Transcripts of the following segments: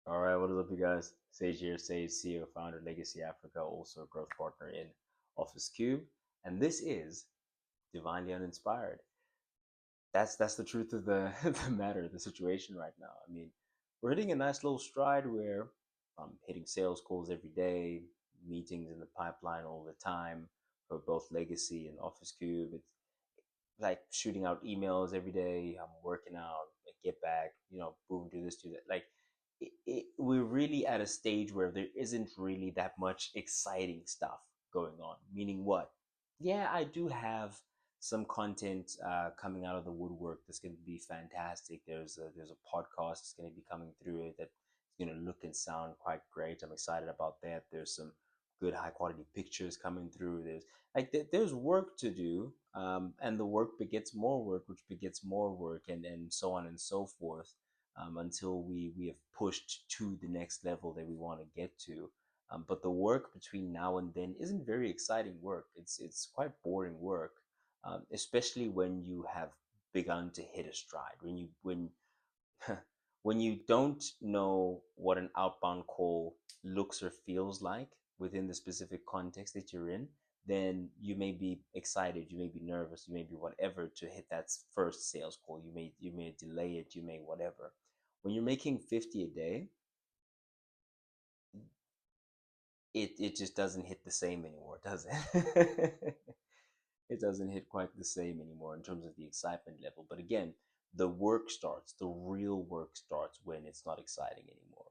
All right, what is up, you guys? Sage here, Sage, CEO, founder, Legacy Africa, also a growth partner in Office Cube, and this is Divinely Uninspired. That's the truth of the the matter, the situation right now. I mean, we're hitting a nice little stride where I'm hitting sales calls every day, meetings in the pipeline all the time for both Legacy and Office Cube. It's like shooting out emails every day. I'm working out, like get back, boom, do this, do that. Like we're really at a stage where there isn't really that much exciting stuff going on. Meaning what? Yeah, I do have some content coming out of the woodwork that's going to be fantastic. There's a podcast that's going to be coming through it that's going to look and sound quite great. I'm excited about that. There's some good high quality pictures coming through. There's work to do, and the work begets more work, which begets more work, and so on and so forth, until we have pushed to the next level that we want to get to. But the work between now and then isn't very exciting work. It's quite boring work, especially when you have begun to hit a stride. When you don't know what an outbound call looks or feels like within the specific context that you're in, then you may be excited, you may be nervous, you may be whatever to hit that first sales call. You may delay it, you may whatever. When you're making 50 a day, it just doesn't hit the same anymore, does it? It doesn't hit quite the same anymore in terms of the excitement level. But again, the work starts, the real work starts when it's not exciting anymore.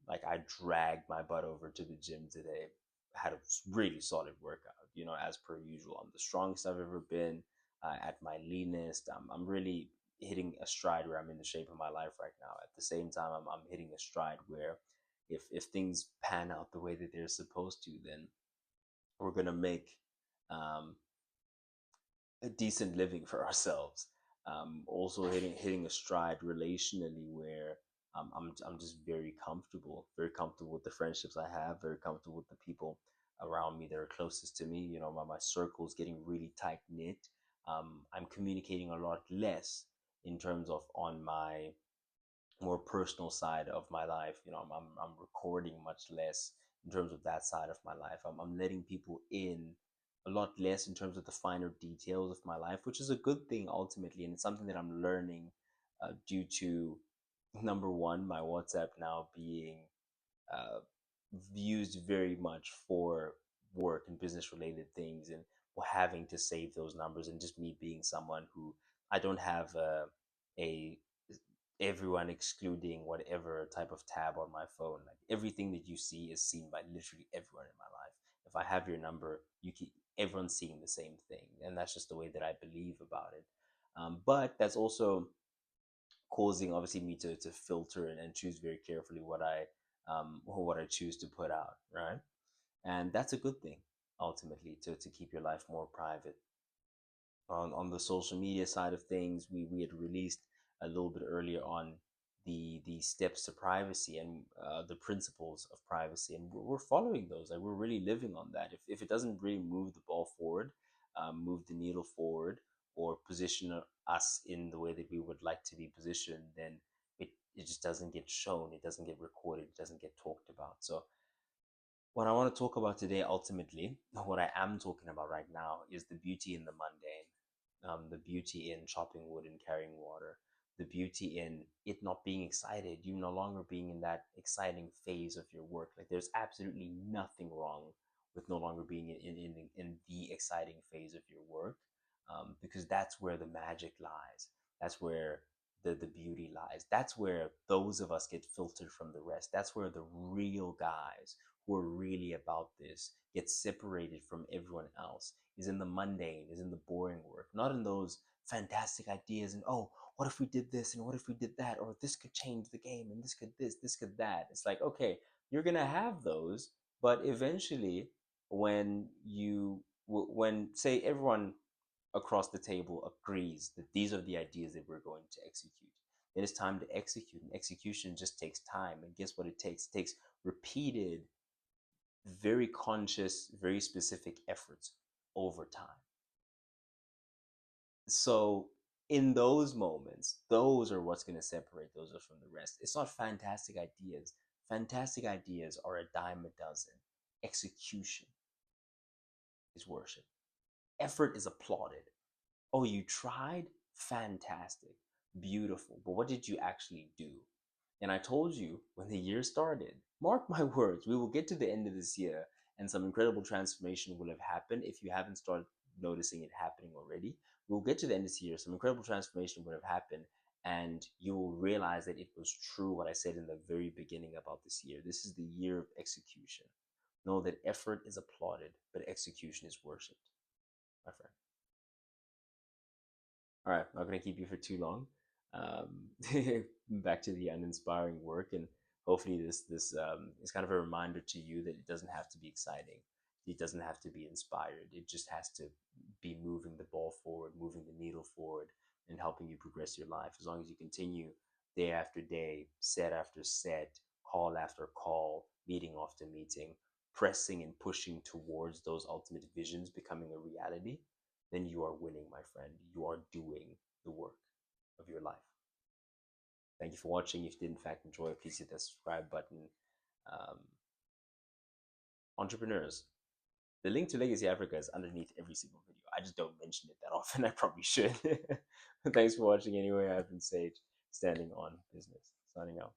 Like I dragged my butt over to the gym today, had a really solid workout, as per usual. I'm the strongest I've ever been, at my leanest. I'm really hitting a stride where I'm in the shape of my life right now. At the same time, I'm hitting a stride where if things pan out the way that they're supposed to, then we're going to make um, a decent living for ourselves. Also hitting a stride relationally where I'm just very comfortable with the friendships I have, very comfortable with the people around me that are closest to me. My circle is getting really tight knit. I'm communicating a lot less in terms of on my more personal side of my life. I'm recording much less in terms of that side of my life. I'm letting people in a lot less in terms of the finer details of my life, which is a good thing ultimately. And it's something that I'm learning, due to, number one, my WhatsApp now being uh, used very much for work and business related things, and having to save those numbers, and just me being someone who I don't have a everyone excluding whatever type of tab on my phone. Like everything that you see is seen by literally everyone in my life. If I have your number, everyone's seeing the same thing, and that's just the way that I believe about it. But that's also causing obviously me to filter and choose very carefully what I choose to put out, right? And that's a good thing ultimately, to keep your life more private. On the social media side of things, we had released a little bit earlier on the steps to privacy, and the principles of privacy, and we're following those. Like we're really living on that. If it doesn't really move the ball forward, move the needle forward, or position us in the way that we would like to be positioned, then it just doesn't get shown, it doesn't get recorded, it doesn't get talked about. So what I want to talk about today, ultimately, what I am talking about right now, is the beauty in the mundane, the beauty in chopping wood and carrying water, the beauty in it not being excited, you no longer being in that exciting phase of your work. Like there's absolutely nothing wrong with no longer being in the exciting phase of your work, because that's where the magic lies. That's where the beauty lies. That's where those of us get filtered from the rest. That's where the real guys who are really about this get separated from everyone else, is in the mundane, is in the boring work, not in those fantastic ideas and, oh, what if we did this and what if we did that, or this could change the game and this could that. It's like, okay, you're gonna have those, but eventually, when say everyone across the table agrees that these are the ideas that we're going to execute, then it's time to execute, and execution just takes time. And guess what it takes? It takes repeated, very conscious, very specific efforts over time. So In those moments, those are what's going to separate those from the rest. It's not fantastic ideas. Fantastic ideas are a dime a dozen. Execution is worship. Effort is applauded. Oh, you tried? Fantastic. Beautiful. But what did you actually do? And I told you when the year started, mark my words, we will get to the end of this year and some incredible transformation will have happened if you haven't started noticing it happening already. We'll get to the end of this year, some incredible transformation would have happened, and you will realize that it was true what I said in the very beginning about this year. This is the year of execution. Know that effort is applauded, but execution is worshipped, my friend. All right, not going to keep you for too long. Back to the uninspiring work, and hopefully this is kind of a reminder to you that it doesn't have to be exciting. It doesn't have to be inspired. It just has to be moving the ball forward, moving the needle forward, and helping you progress your life. As long as you continue day after day, set after set, call after call, meeting after meeting, pressing and pushing towards those ultimate visions becoming a reality, then you are winning, my friend. You are doing the work of your life. Thank you for watching. If you did, in fact, enjoy, please hit that subscribe button. Um, Entrepreneurs, the link to Legacy Africa is underneath every single video. I just don't mention it that often. I probably should. Thanks for watching anyway. I've been Sage, standing on business. Signing out.